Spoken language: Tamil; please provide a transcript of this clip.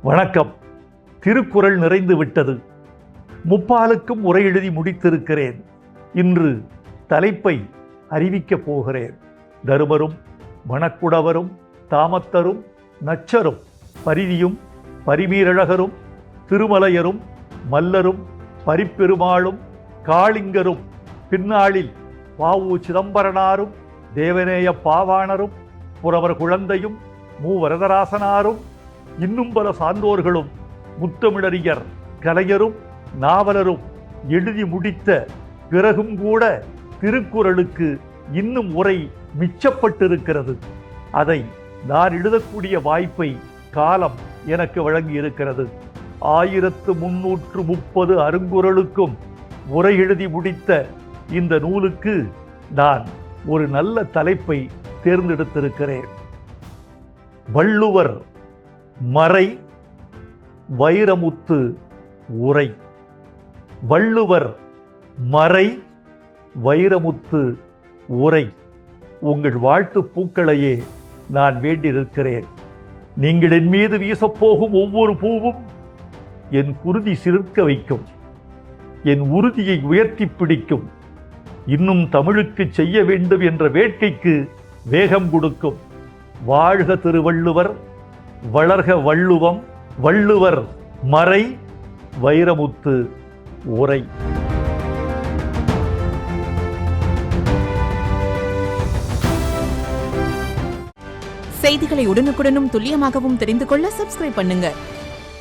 வணக்கம். திருக்குறள் நிறைந்து விட்டது. முப்பாலுக்கும் உரை எழுதி முடித்திருக்கிறேன். இன்று தலைப்பை அறிவிக்கப் போகிறேன். தருமரும் மணக்குடவரும் தாமத்தரும் நச்சரும் பரிதியும் பரிமீரழகரும் திருமலையரும் மல்லரும் பரிப்பெருமாளும் காளிங்கரும் பின்னாளில் வ.உ. சிதம்பரனாரும் தேவநேய பாவாணரும் புறவர் குழந்தையும் மூவரதராசனாரும் இன்னும் பல சான்றோர்களும் முத்தமிழறிஞர் கலைஞரும் நாவலரும் எழுதி முடித்த பிறகும் கூட திருக்குறளுக்கு இன்னும் உரை மிச்சப்பட்டிருக்கிறது. அதை நான் எழுதக்கூடிய வாய்ப்பை காலம் எனக்கு வழங்கி இருக்கிறது. 1330 அருங்குறளுக்கும் உரை எழுதி முடித்த இந்த நூலுக்கு நான் ஒரு நல்ல தலைப்பை தேர்ந்தெடுத்திருக்கிறேன். வள்ளுவர் மறை வைரமுத்து உரை. வள்ளுவர் மறை வைரமுத்து உரை. உங்கள் வாழ்த்து பூக்களையே நான் வேண்டியிருக்கிறேன். நீங்கள் என் மீது வீசப்போகும் ஒவ்வொரு பூவும் என் குருதி சிலிர்க்க வைக்கும், என் உறுதியை உயர்த்தி பிடிக்கும், இன்னும் தமிழுக்கு செய்ய வேண்டும் என்ற வேட்கைக்கு வேகம் கொடுக்கும். வாழ்க திருவள்ளுவர், வளர்க வள்ளுவம். வள்ளுவர் மறை வைரமுத்து உரை. செய்திகளை உடனுக்குடனும் துல்லியமாகவும் தெரிந்து கொள்ள சப்ஸ்கிரைப் பண்ணுங்க.